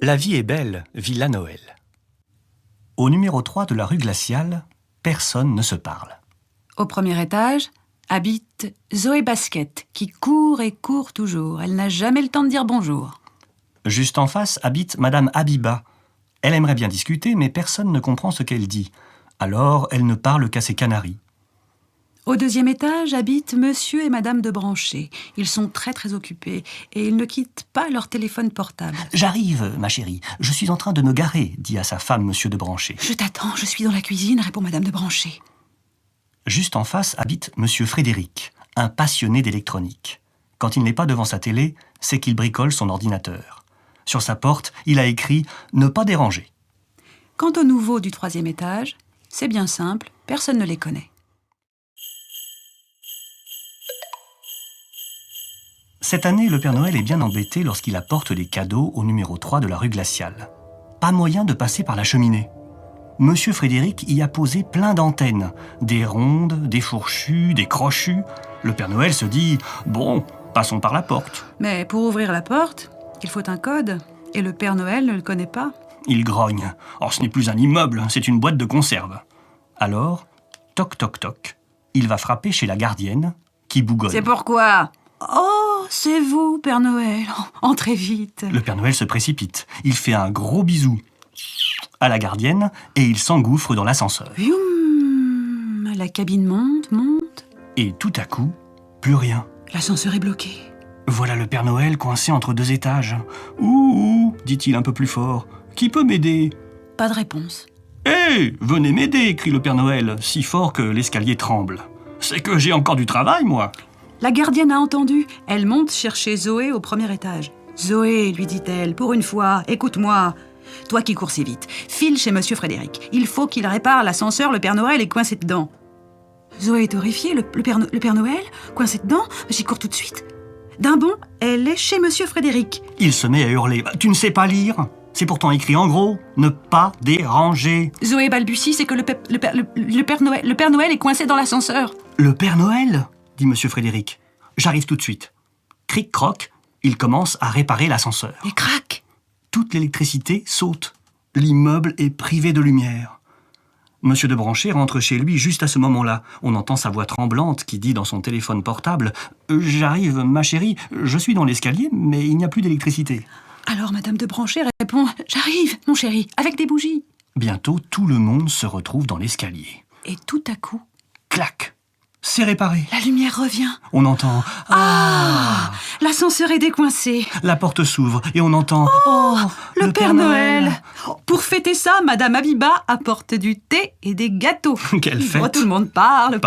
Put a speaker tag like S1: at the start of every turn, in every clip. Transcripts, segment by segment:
S1: La vie est belle, Villa Noël. Au numéro 3 de la rue Glaciale, personne ne se parle.
S2: Au premier étage habite Zoé Basket, qui court et court toujours. Elle n'a jamais le temps de dire bonjour.
S1: Juste en face habite Madame Habiba. Elle aimerait bien discuter, mais personne ne comprend ce qu'elle dit. Alors, elle ne parle qu'à ses canaris.
S2: Au deuxième étage habitent Monsieur et Madame de Branché. Ils sont très occupés et ils ne quittent pas leur téléphone portable.
S1: « J'arrive, ma chérie. Je suis en train de me garer, dit à sa femme Monsieur de Branché.
S2: « Je t'attends, je suis dans la cuisine », répond Madame de Branché.
S1: Juste en face habite Monsieur Frédéric, un passionné d'électronique. Quand il n'est pas devant sa télé, c'est qu'il bricole son ordinateur. Sur sa porte, il a écrit « Ne pas déranger ».
S2: Quant aux nouveaux du troisième étage, c'est bien simple, personne ne les connaît.
S1: Cette année, le Père Noël est bien embêté lorsqu'il apporte des cadeaux au numéro 3 de la rue Glaciale. Pas moyen de passer par la cheminée. Monsieur Frédéric y a posé plein d'antennes. Des rondes, des fourchues, des crochues. Le Père Noël se dit « Bon, passons par la porte ».
S2: Mais pour ouvrir la porte, il faut un code. Et le Père Noël ne le connaît pas.
S1: Il grogne. « Oh, ce n'est plus un immeuble, c'est une boîte de conserve ». Alors, toc toc toc, il va frapper chez la gardienne qui bougonne.
S2: C'est pourquoi ? Oh, c'est vous, Père Noël. Entrez vite.
S1: Le Père Noël se précipite. Il fait un gros bisou à la gardienne et il s'engouffre dans l'ascenseur.
S2: La cabine monte.
S1: Et tout à coup, plus rien.
S2: L'ascenseur est bloqué.
S1: Voilà le Père Noël coincé entre deux étages. « Ouh !» dit-il un peu plus fort. « Qui peut m'aider ?»
S2: Pas de réponse.
S1: « Hé, venez m'aider !» crie le Père Noël, si fort que l'escalier tremble. « C'est que j'ai encore du travail, moi !»
S2: La gardienne a entendu. Elle monte chercher Zoé au premier étage. « Zoé, lui dit-elle, pour une fois, écoute-moi. Toi qui cours si vite, file chez Monsieur Frédéric. Il faut qu'il répare l'ascenseur, le Père Noël est coincé dedans. » Zoé est horrifiée. Le Père Noël, coincé dedans ? J'y cours tout de suite. D'un bond, elle est chez Monsieur Frédéric.
S1: Il se met à hurler. « Tu ne sais pas lire ? C'est pourtant écrit en gros. Ne pas déranger. »
S2: Zoé balbutie, c'est que le Père Noël est coincé dans l'ascenseur.
S1: « Le Père Noël ?» dit Monsieur Frédéric. « J'arrive tout de suite. » Cric-croc, il commence à réparer l'ascenseur.
S2: Et crac !
S1: Toute l'électricité saute. L'immeuble est privé de lumière. Monsieur de Branché rentre chez lui juste à ce moment-là. On entend sa voix tremblante qui dit dans son téléphone portable « J'arrive, ma chérie, je suis dans l'escalier, mais il n'y a plus d'électricité. »
S2: Alors Madame de Branché répond « J'arrive, mon chéri, avec des bougies. »
S1: Bientôt, tout le monde se retrouve dans l'escalier.
S2: Et tout à coup,
S1: clac, c'est réparé.
S2: La lumière revient.
S1: On entend « Ah !»
S2: L'ascenseur est décoincé.
S1: La porte s'ouvre et on entend «
S2: Oh, le Père Noël !» Pour fêter ça, Madame Habiba apporte du thé et des gâteaux.
S1: Quelle fête!
S2: Oh, tout le monde parle.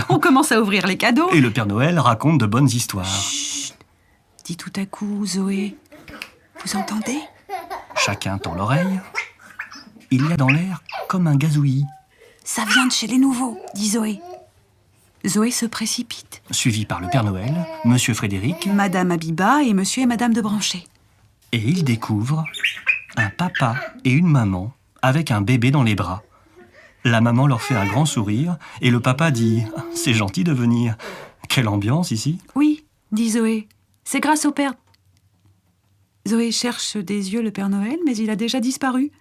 S2: On commence à ouvrir les cadeaux.
S1: Et le Père Noël raconte de bonnes histoires.
S2: Chut, dit tout à coup Zoé. Vous entendez ?
S1: Chacun tend l'oreille. Il y a dans l'air comme un gazouillis.
S2: Ça vient de chez les nouveaux, dit Zoé. Zoé se précipite.
S1: Suivi par le Père Noël, Monsieur Frédéric,
S2: Madame Habiba et Monsieur et Madame de Branché.
S1: Et ils découvrent un papa et une maman avec un bébé dans les bras. La maman leur fait un grand sourire et le papa dit « C'est gentil de venir. Quelle ambiance ici !»
S2: Oui, dit Zoé. C'est grâce au Père... Zoé cherche des yeux le Père Noël, mais il a déjà disparu.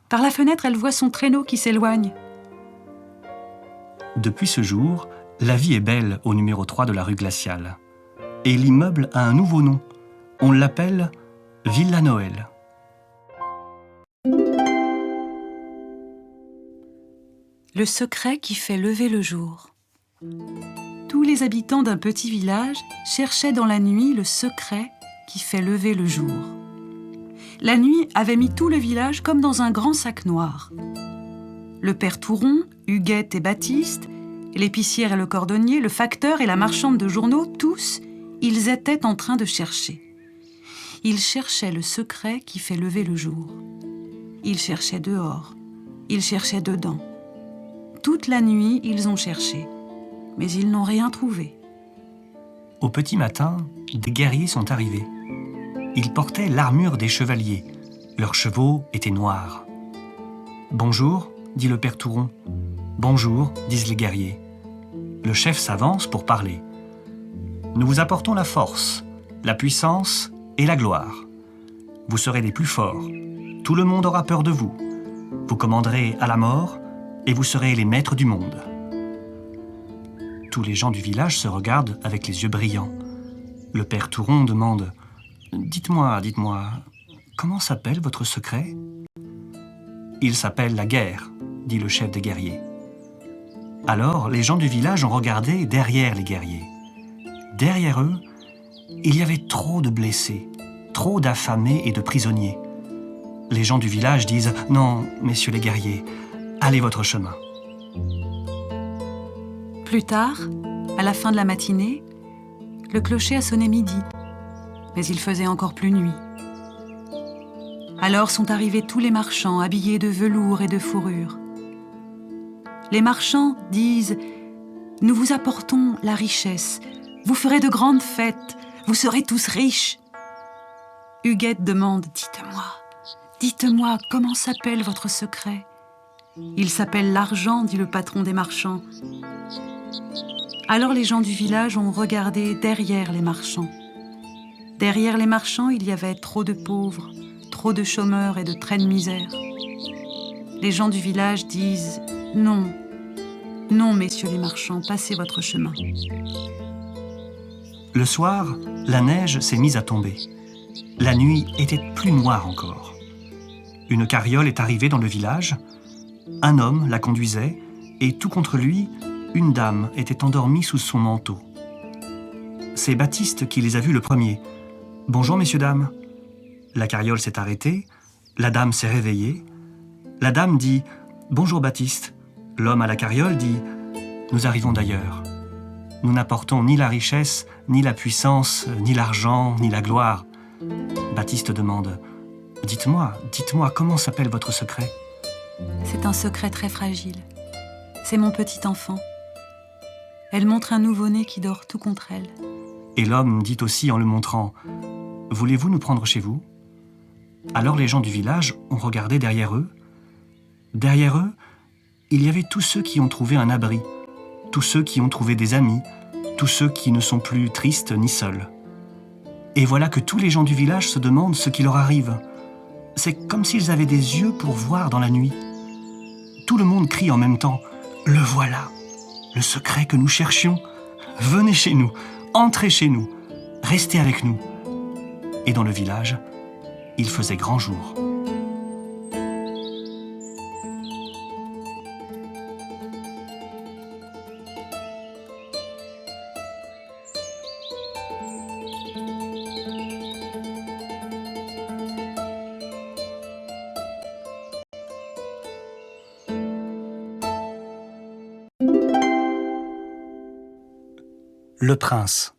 S2: Par la fenêtre, elle voit son traîneau qui s'éloigne.
S1: Depuis ce jour, la vie est belle au numéro 3 de la rue Glaciale. Et l'immeuble a un nouveau nom. On l'appelle Villa Noël.
S2: Le secret qui fait lever le jour. Tous les habitants d'un petit village cherchaient dans la nuit le secret qui fait lever le jour. La nuit avait mis tout le village comme dans un grand sac noir. Le père Touron, Huguette et Baptiste, l'épicière et le cordonnier, le facteur et la marchande de journaux, tous, ils étaient en train de chercher. Ils cherchaient le secret qui fait lever le jour. Ils cherchaient dehors, ils cherchaient dedans. Toute la nuit, ils ont cherché, mais ils n'ont rien trouvé.
S1: Au petit matin, des guerriers sont arrivés. Ils portaient l'armure des chevaliers. Leurs chevaux étaient noirs. « Bonjour », dit le père Touron. « Bonjour », disent les guerriers. Le chef s'avance pour parler. « Nous vous apportons la force, la puissance et la gloire. Vous serez les plus forts. Tout le monde aura peur de vous. Vous commanderez à la mort et vous serez les maîtres du monde. » Tous les gens du village se regardent avec les yeux brillants. Le père Touron demande « Dites-moi, comment s'appelle votre secret ?»« Il s'appelle la guerre, » dit le chef des guerriers. Alors, les gens du village ont regardé derrière les guerriers. Derrière eux, il y avait trop de blessés, trop d'affamés et de prisonniers. Les gens du village disent « Non, messieurs les guerriers, allez votre chemin. »
S2: Plus tard, à la fin de la matinée, le clocher a sonné midi, mais il faisait encore plus nuit. Alors sont arrivés tous les marchands habillés de velours et de fourrure. Les marchands disent « Nous vous apportons la richesse, vous ferez de grandes fêtes, vous serez tous riches. » Huguette demande « Dites-moi, comment s'appelle votre secret ?»« Il s'appelle l'argent, dit le patron des marchands. » Alors les gens du village ont regardé derrière les marchands. Derrière les marchands, il y avait trop de pauvres, trop de chômeurs et de traits de misère. Les gens du village disent « Non, non, messieurs les marchands, passez votre chemin. »
S1: Le soir, la neige s'est mise à tomber. La nuit était plus noire encore. Une carriole est arrivée dans le village. Un homme la conduisait et tout contre lui, une dame était endormie sous son manteau. C'est Baptiste qui les a vus le premier. « Bonjour, messieurs, dames. » La carriole s'est arrêtée, la dame s'est réveillée. La dame dit « Bonjour, Baptiste. » L'homme à la carriole dit « Nous arrivons d'ailleurs. Nous n'apportons ni la richesse, ni la puissance, ni l'argent, ni la gloire. » Baptiste demande « Dites-moi, comment s'appelle votre secret ?»
S2: C'est un secret très fragile. C'est mon petit enfant. Elle montre un nouveau-né qui dort tout contre elle.
S1: Et l'homme dit aussi en le montrant « Voulez-vous nous prendre chez vous ?» Alors les gens du village ont regardé derrière eux. Derrière eux, il y avait tous ceux qui ont trouvé un abri, tous ceux qui ont trouvé des amis, tous ceux qui ne sont plus tristes ni seuls. Et voilà que tous les gens du village se demandent ce qui leur arrive. C'est comme s'ils avaient des yeux pour voir dans la nuit. Tout le monde crie en même temps « Le voilà, le secret que nous cherchions. Venez chez nous, entrez chez nous, restez avec nous. » Et dans le village, il faisait grand jour. Le prince.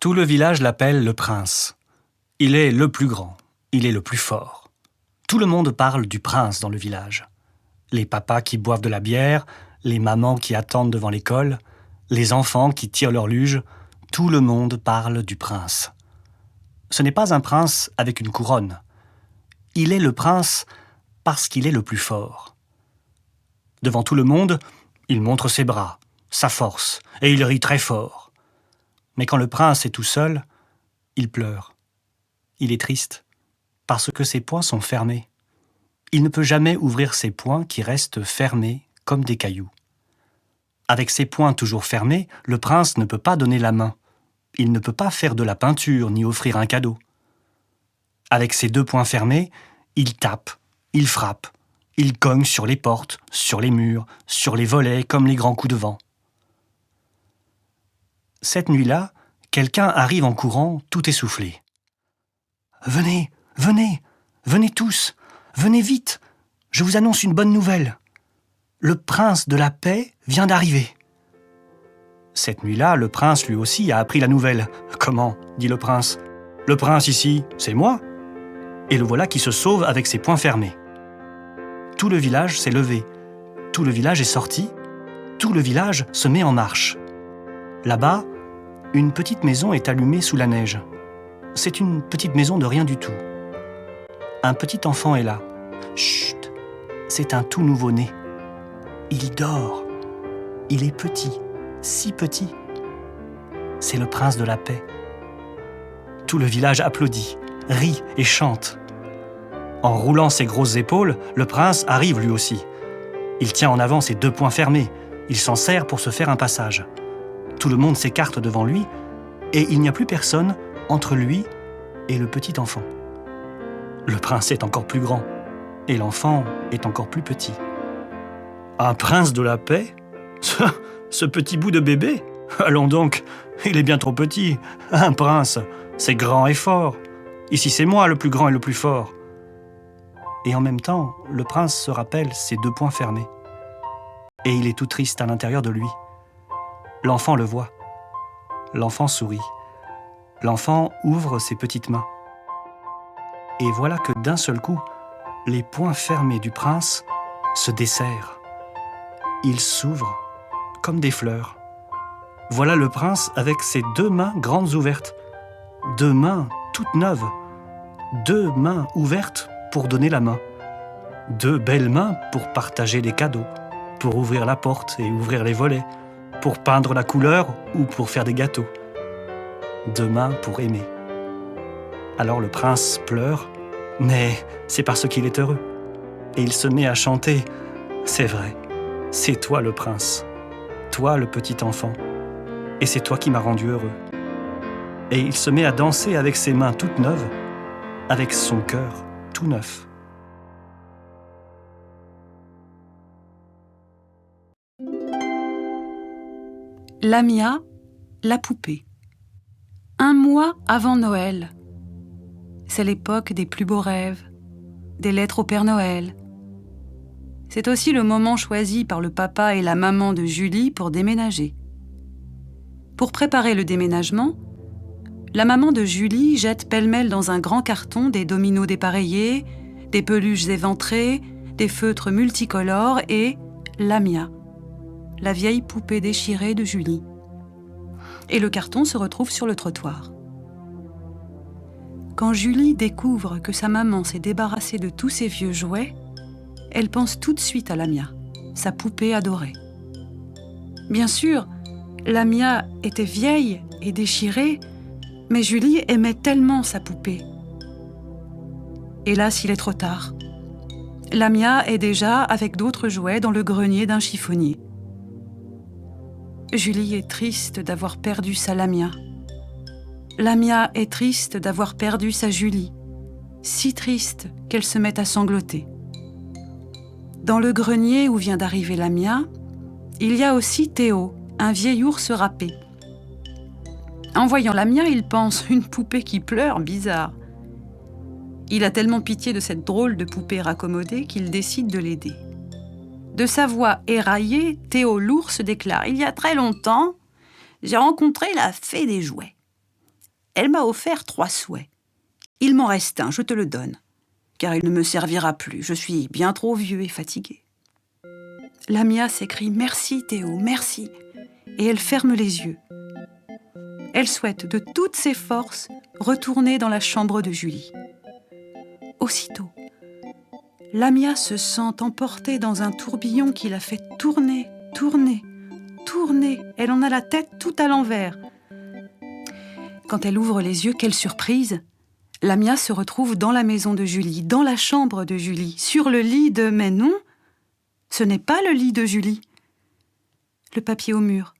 S1: Tout le village l'appelle le prince. Il est le plus grand, il est le plus fort. Tout le monde parle du prince dans le village. Les papas qui boivent de la bière, les mamans qui attendent devant l'école, les enfants qui tirent leur luge, tout le monde parle du prince. Ce n'est pas un prince avec une couronne. Il est le prince parce qu'il est le plus fort. Devant tout le monde, il montre ses bras, sa force, et il rit très fort. Mais quand le prince est tout seul, il pleure. Il est triste, parce que ses poings sont fermés. Il ne peut jamais ouvrir ses poings qui restent fermés comme des cailloux. Avec ses poings toujours fermés, le prince ne peut pas donner la main. Il ne peut pas faire de la peinture ni offrir un cadeau. Avec ses deux poings fermés, il tape, il frappe, il cogne sur les portes, sur les murs, sur les volets comme les grands coups de vent. Cette nuit-là, quelqu'un arrive en courant, tout essoufflé. « Venez, venez, venez tous, venez vite, je vous annonce une bonne nouvelle. Le prince de la paix vient d'arriver. » Cette nuit-là, le prince lui aussi a appris la nouvelle. « Comment ?» dit le prince. « Le prince ici, c'est moi. » Et le voilà qui se sauve avec ses poings fermés. Tout le village s'est levé, tout le village est sorti, tout le village se met en marche. Là-bas, une petite maison est allumée sous la neige. C'est une petite maison de rien du tout. Un petit enfant est là. Chut, c'est un tout nouveau-né. Il dort. Il est petit, si petit. C'est le prince de la paix. Tout le village applaudit, rit et chante. En roulant ses grosses épaules, le prince arrive lui aussi. Il tient en avant ses 2 poings fermés. Il s'en sert pour se faire un passage. Tout le monde s'écarte devant lui et il n'y a plus personne entre lui et le petit enfant. Le prince est encore plus grand et l'enfant est encore plus petit. Un prince de la paix ? Ce petit bout de bébé ? Allons donc, il est bien trop petit. Un prince, c'est grand et fort. Ici, c'est moi le plus grand et le plus fort. Et en même temps, le prince se rappelle ses 2 poings fermés. Et il est tout triste à l'intérieur de lui. L'enfant le voit. L'enfant sourit. L'enfant ouvre ses petites mains. Et voilà que d'un seul coup, les poings fermés du prince se desserrent. Ils s'ouvrent comme des fleurs. Voilà le prince avec ses 2 mains grandes ouvertes. 2 mains toutes neuves. 2 mains ouvertes pour donner la main. 2 belles mains pour partager les cadeaux, pour ouvrir la porte et ouvrir les volets, pour peindre la couleur ou pour faire des gâteaux. 2 mains pour aimer. Alors le prince pleure, mais c'est parce qu'il est heureux. Et il se met à chanter. C'est vrai, c'est toi le prince, toi le petit enfant, et c'est toi qui m'as rendu heureux. Et il se met à danser avec ses mains toutes neuves, avec son cœur tout neuf.
S2: Lamia, la poupée. 1 mois avant Noël. C'est l'époque des plus beaux rêves, des lettres au Père Noël. C'est aussi le moment choisi par le papa et la maman de Julie pour déménager. Pour préparer le déménagement, la maman de Julie jette pêle-mêle dans un grand carton des dominos dépareillés, des peluches éventrées, des feutres multicolores et Lamia, la vieille poupée déchirée de Julie. Et le carton se retrouve sur le trottoir. Quand Julie découvre que sa maman s'est débarrassée de tous ses vieux jouets, elle pense tout de suite à Lamia, sa poupée adorée. Bien sûr, Lamia était vieille et déchirée, mais Julie aimait tellement sa poupée. Hélas, il est trop tard. Lamia est déjà avec d'autres jouets dans le grenier d'un chiffonnier. Julie est triste d'avoir perdu sa Lamia. Lamia est triste d'avoir perdu sa Julie, si triste qu'elle se met à sangloter. Dans le grenier où vient d'arriver Lamia, il y a aussi Théo, un vieil ours râpé. En voyant Lamia, il pense « une poupée qui pleure, bizarre ». Il a tellement pitié de cette drôle de poupée raccommodée qu'il décide de l'aider. De sa voix éraillée, Théo l'ours déclare « Il y a très longtemps, j'ai rencontré la fée des jouets. Elle m'a offert 3 souhaits. Il m'en reste un, je te le donne, car il ne me servira plus, je suis bien trop vieux et fatigué. » Lamia s'écrie « Merci Théo, merci !» et elle ferme les yeux. Elle souhaite de toutes ses forces retourner dans la chambre de Julie. Aussitôt, Lamia se sent emportée dans un tourbillon qui la fait tourner, tourner, tourner. Elle en a la tête tout à l'envers. Quand elle ouvre les yeux, quelle surprise! Lamia se retrouve dans la maison de Julie, dans la chambre de Julie, sur le lit de... Mais non, ce n'est pas le lit de Julie. Le papier au mur,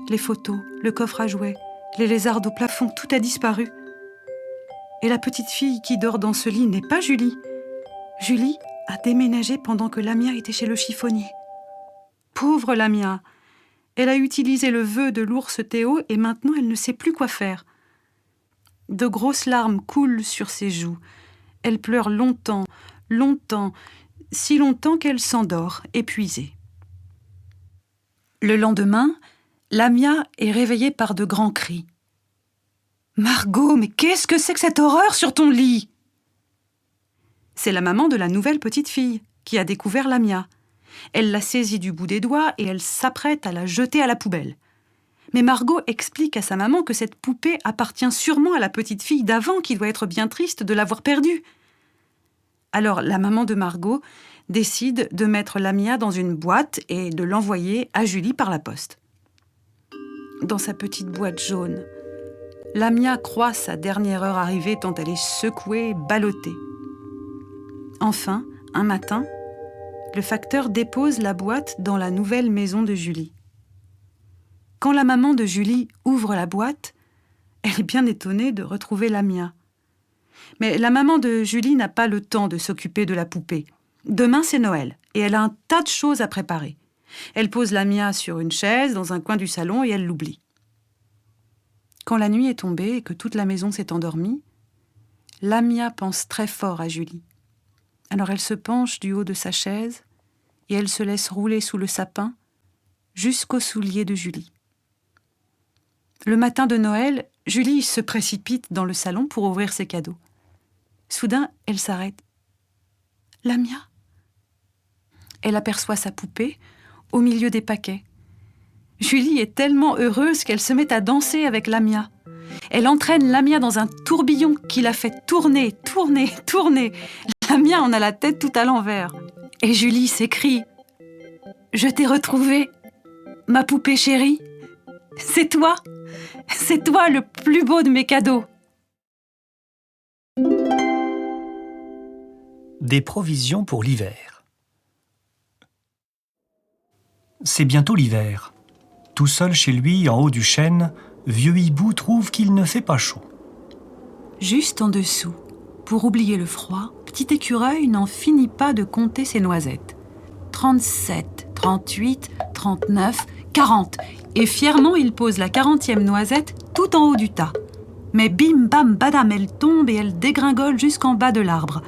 S2: les photos, le coffre à jouets, les lézardes au plafond, tout a disparu. Et la petite fille qui dort dans ce lit n'est pas Julie. Julie a déménagé pendant que Lamia était chez le chiffonnier. Pauvre Lamia! Elle a utilisé le vœu de l'ours Théo et maintenant elle ne sait plus quoi faire. De grosses larmes coulent sur ses joues. Elle pleure longtemps, longtemps, si longtemps qu'elle s'endort, épuisée. Le lendemain, Lamia est réveillée par de grands cris. « Margot, mais qu'est-ce que c'est que cette horreur sur ton lit ?» C'est la maman de la nouvelle petite fille qui a découvert Lamia. Elle la saisit du bout des doigts et elle s'apprête à la jeter à la poubelle. Mais Margot explique à sa maman que cette poupée appartient sûrement à la petite fille d'avant qui doit être bien triste de l'avoir perdue. Alors la maman de Margot décide de mettre Lamia dans une boîte et de l'envoyer à Julie par la poste. Dans sa petite boîte jaune, Lamia croit sa dernière heure arrivée tant elle est secouée, ballottée. Enfin, un matin, le facteur dépose la boîte dans la nouvelle maison de Julie. Quand la maman de Julie ouvre la boîte, elle est bien étonnée de retrouver Lamia. Mais la maman de Julie n'a pas le temps de s'occuper de la poupée. Demain, c'est Noël, et elle a un tas de choses à préparer. Elle pose Lamia sur une chaise dans un coin du salon et elle l'oublie. Quand la nuit est tombée et que toute la maison s'est endormie, Lamia pense très fort à Julie. Alors elle se penche du haut de sa chaise et elle se laisse rouler sous le sapin jusqu'aux souliers de Julie. Le matin de Noël, Julie se précipite dans le salon pour ouvrir ses cadeaux. Soudain, elle s'arrête. « Lamia ?» Elle aperçoit sa poupée au milieu des paquets. Julie est tellement heureuse qu'elle se met à danser avec Lamia. Elle entraîne Lamia dans un tourbillon qui la fait tourner, tourner, tourner. Lamia en a la tête tout à l'envers. Et Julie s'écrie « Je t'ai retrouvée, ma poupée chérie. C'est toi le plus beau de mes cadeaux. »
S1: Des provisions pour l'hiver. C'est bientôt l'hiver. Tout seul chez lui, en haut du chêne, Vieux Hibou trouve qu'il ne fait pas chaud.
S2: Juste en dessous, pour oublier le froid, Petit Écureuil n'en finit pas de compter ses noisettes. 37, 38, 39, 40. Et fièrement, il pose la 40e noisette tout en haut du tas. Mais bim, bam, badam, elle tombe et elle dégringole jusqu'en bas de l'arbre.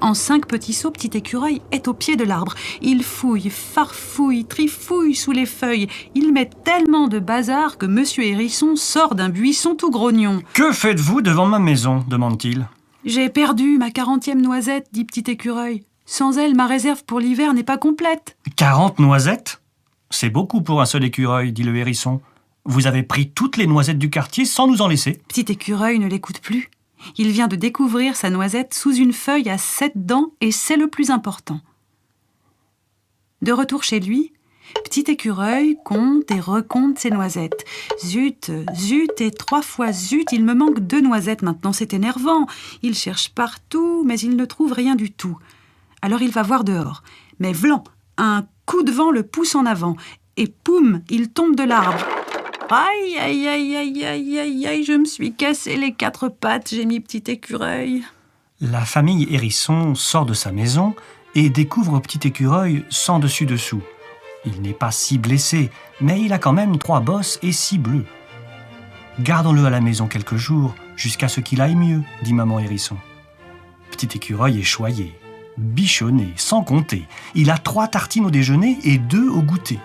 S2: En 5 petits sauts, Petit Écureuil est au pied de l'arbre. Il fouille, farfouille, trifouille sous les feuilles. Il met tellement de bazar que Monsieur Hérisson sort d'un buisson tout grognon.
S1: « Que faites-vous devant ma maison ?» demande-t-il.
S2: « J'ai perdu ma 40e noisette, dit Petit Écureuil. Sans elle, ma réserve pour l'hiver n'est pas complète. »«
S1: 40 noisettes ? C'est beaucoup pour un seul écureuil, dit le Hérisson. Vous avez pris toutes les noisettes du quartier sans nous en laisser. »
S2: Petit Écureuil ne l'écoute plus. Il vient de découvrir sa noisette sous une feuille à 7 dents et c'est le plus important. De retour chez lui, Petit Écureuil compte et recompte ses noisettes. Zut, zut et 3 fois zut, il me manque 2 noisettes maintenant, c'est énervant. Il cherche partout, mais il ne trouve rien du tout. Alors il va voir dehors. Mais vlan, un coup de vent le pousse en avant et poum, il tombe de l'arbre. Aïe, aïe, aïe, aïe, aïe, aïe, aïe, je me suis cassé les 4 pattes, j'ai mis Petit Écureuil.
S1: La famille Hérisson sort de sa maison et découvre Petit Écureuil sans dessus-dessous. Il n'est pas si blessé, mais il a quand même 3 bosses et 6 bleus. « Gardons-le à la maison quelques jours, jusqu'à ce qu'il aille mieux, dit maman Hérisson. Petit Écureuil est choyé, bichonné, sans compter. Il a 3 tartines au déjeuner et 2 au goûter.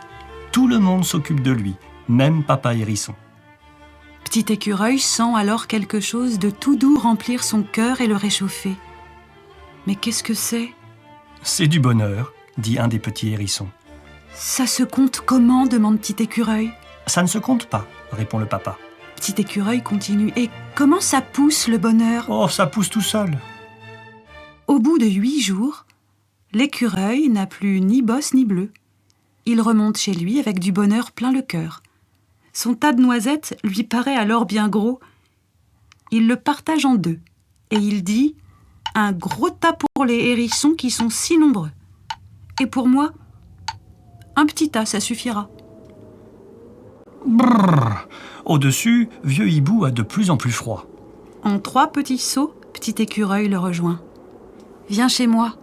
S1: Tout le monde s'occupe de lui. Même papa Hérisson.
S2: Petit Écureuil sent alors quelque chose de tout doux remplir son cœur et le réchauffer. Mais qu'est-ce que c'est ?
S1: C'est du bonheur, dit un des petits hérissons.
S2: Ça se compte comment ? Demande Petit Écureuil.
S1: Ça ne se compte pas, répond le papa.
S2: Petit Écureuil continue. Et comment ça pousse le bonheur ?
S1: Oh, ça pousse tout seul.
S2: Au bout de 8 jours, l'écureuil n'a plus ni bosse ni bleu. Il remonte chez lui avec du bonheur plein le cœur. Son tas de noisettes lui paraît alors bien gros. Il le partage en 2 et il dit « Un gros tas pour les hérissons qui sont si nombreux. Et pour moi, un petit tas, ça suffira. »
S1: Brrr. Au-dessus, Vieux Hibou a de plus en plus froid.
S2: En 3 petits sauts, Petit Écureuil le rejoint. « Viens chez moi.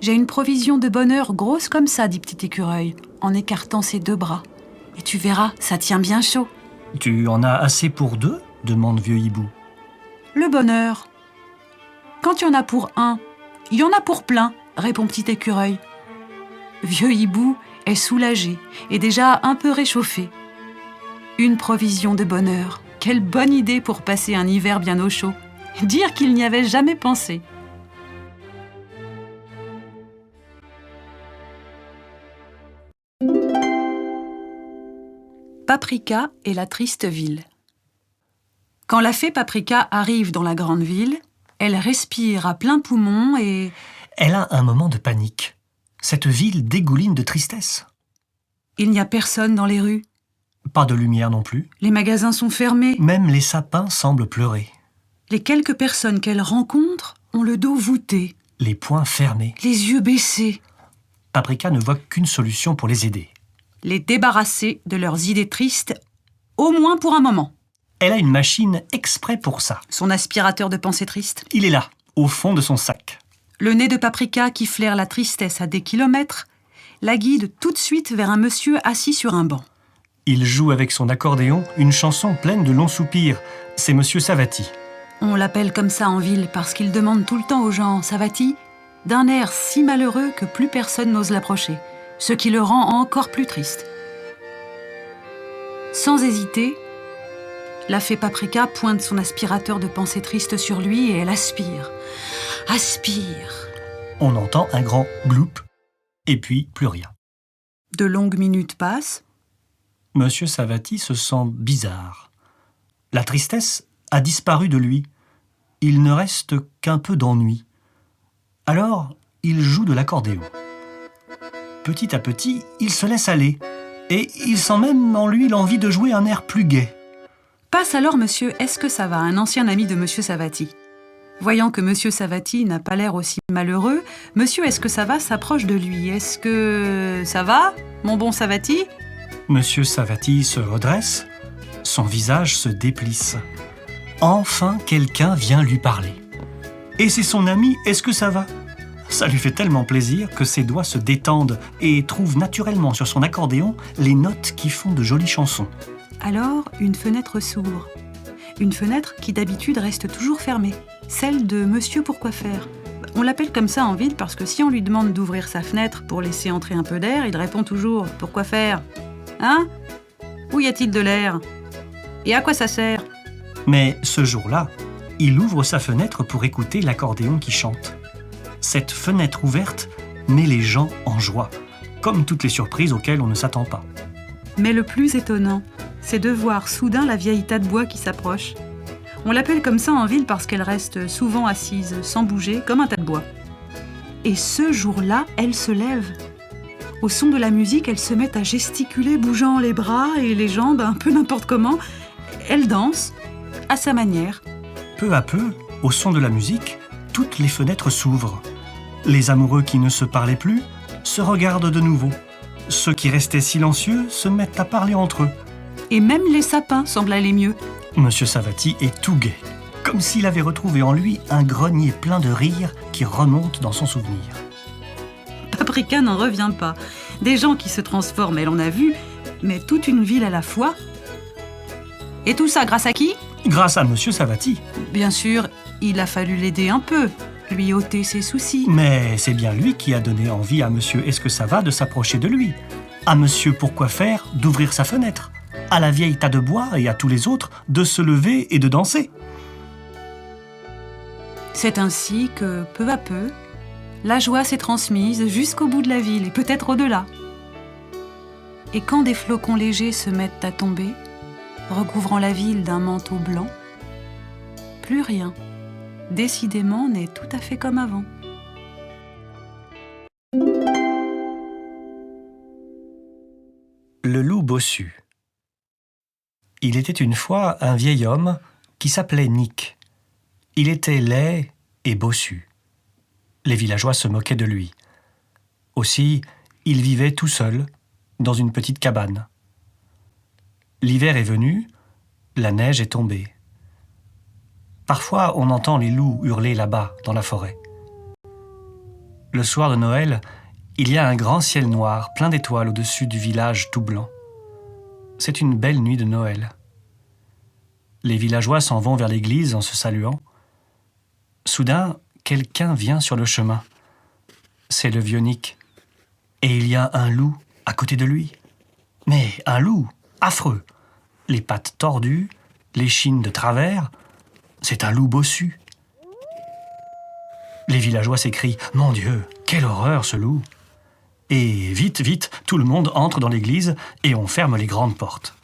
S2: J'ai une provision de bonheur grosse comme ça, dit Petit Écureuil, en écartant ses 2 bras. Et tu verras, ça tient bien chaud. »«
S1: Tu en as assez pour 2 ?» demande Vieux Hibou.
S2: « Le bonheur. Quand il y en a pour 1, il y en a pour plein, répond Petit Écureuil. Vieux Hibou est soulagé et déjà un peu réchauffé. Une provision de bonheur. Quelle bonne idée pour passer un hiver bien au chaud. Dire qu'il n'y avait jamais pensé. Paprika et la triste ville. Quand la fée Paprika arrive dans la grande ville, elle respire à plein poumon et...
S1: Elle a un moment de panique. Cette ville dégouline de tristesse.
S2: Il n'y a personne dans les rues.
S1: Pas de lumière non plus.
S2: Les magasins sont fermés.
S1: Même les sapins semblent pleurer.
S2: Les quelques personnes qu'elle rencontre ont le dos voûté,
S1: Les poings fermés.
S2: les yeux baissés.
S1: Paprika ne voit qu'une solution pour les aider.
S2: Les débarrasser de leurs idées tristes, au moins pour un moment.
S1: Elle a une machine exprès pour ça.
S2: Son aspirateur de pensée triste.
S1: Il est là, au fond de son sac.
S2: Le nez de Paprika qui flaire la tristesse à des kilomètres la guide tout de suite vers un monsieur assis sur un banc.
S1: Il joue avec son accordéon une chanson pleine de longs soupirs. C'est Monsieur Savati.
S2: On l'appelle comme ça en ville parce qu'il demande tout le temps aux gens « Savati ?» d'un air si malheureux que plus personne n'ose l'approcher, ce qui le rend encore plus triste. Sans hésiter, la fée Paprika pointe son aspirateur de pensée triste sur lui et elle aspire. Aspire.
S1: On entend un grand gloup, et puis plus rien.
S2: De longues minutes passent.
S1: Monsieur Savati se sent bizarre. La tristesse a disparu de lui. Il ne reste qu'un peu d'ennui. Alors, il joue de l'accordéon. Petit à petit, il se laisse aller, et il sent même en lui l'envie de jouer un air plus gai.
S2: Passe alors Monsieur Est-ce que ça va, un ancien ami de Monsieur Savati. Voyant que Monsieur Savati n'a pas l'air aussi malheureux, Monsieur Est-ce que ça va s'approche de lui. Est-ce que ça va, mon bon Savati ?
S1: Monsieur Savati se redresse, son visage se déplisse. Enfin, quelqu'un vient lui parler. Et c'est son ami, est-ce que ça va ? Ça lui fait tellement plaisir que ses doigts se détendent et trouvent naturellement sur son accordéon les notes qui font de jolies chansons.
S2: Alors, une fenêtre s'ouvre. Une fenêtre qui d'habitude reste toujours fermée. Celle de Monsieur Pourquoi faire. On l'appelle comme ça en ville parce que si on lui demande d'ouvrir sa fenêtre pour laisser entrer un peu d'air, il répond toujours « Pourquoi faire ? Hein ? Où y a-t-il de l'air ? Et à quoi ça sert ? »
S1: Mais ce jour-là, il ouvre sa fenêtre pour écouter l'accordéon qui chante. Cette fenêtre ouverte met les gens en joie, comme toutes les surprises auxquelles on ne s'attend pas.
S2: Mais le plus étonnant, c'est de voir soudain la vieille tas de bois qui s'approche. On l'appelle comme ça en ville parce qu'elle reste souvent assise, sans bouger, comme un tas de bois. Et ce jour-là, elle se lève. Au son de la musique, elle se met à gesticuler, bougeant les bras et les jambes, un peu n'importe comment. Elle danse, à sa manière.
S1: Peu à peu, au son de la musique, toutes les fenêtres s'ouvrent. Les amoureux qui ne se parlaient plus se regardent de nouveau. Ceux qui restaient silencieux se mettent à parler entre eux.
S2: Et même les sapins semblent aller mieux.
S1: Monsieur Savati est tout gai, comme s'il avait retrouvé en lui un grenier plein de rire qui remonte dans son souvenir.
S2: Paprika n'en revient pas. Des gens qui se transforment, elle en a vu, mais toute une ville à la fois. Et tout ça grâce à qui ?
S1: Grâce à Monsieur Savati.
S2: Bien sûr, il a fallu l'aider un peu, lui ôter ses soucis.
S1: Mais c'est bien lui qui a donné envie à Monsieur Est-ce que ça va de s'approcher de lui, à Monsieur Pourquoi faire d'ouvrir sa fenêtre, à la vieille tas de bois et à tous les autres de se lever et de danser.
S2: C'est ainsi que, peu à peu, la joie s'est transmise jusqu'au bout de la ville et peut-être au-delà. Et quand des flocons légers se mettent à tomber, recouvrant la ville d'un manteau blanc, plus rien, décidément, n'est tout à fait comme avant.
S1: Le loup bossu. Il était une fois un vieil homme qui s'appelait Nick. Il était laid et bossu. Les villageois se moquaient de lui. Aussi, il vivait tout seul, dans une petite cabane. L'hiver est venu, la neige est tombée. Parfois, on entend les loups hurler là-bas, dans la forêt. Le soir de Noël, il y a un grand ciel noir, plein d'étoiles au-dessus du village tout blanc. C'est une belle nuit de Noël. Les villageois s'en vont vers l'église en se saluant. Soudain, quelqu'un vient sur le chemin. C'est le vieux Nick. Et il y a un loup à côté de lui. Mais un loup affreux. Les pattes tordues, l'échine de travers. C'est un loup bossu. Les villageois s'écrient « Mon Dieu, quelle horreur ce loup !» Et vite, vite, tout le monde entre dans l'église et on ferme les grandes portes.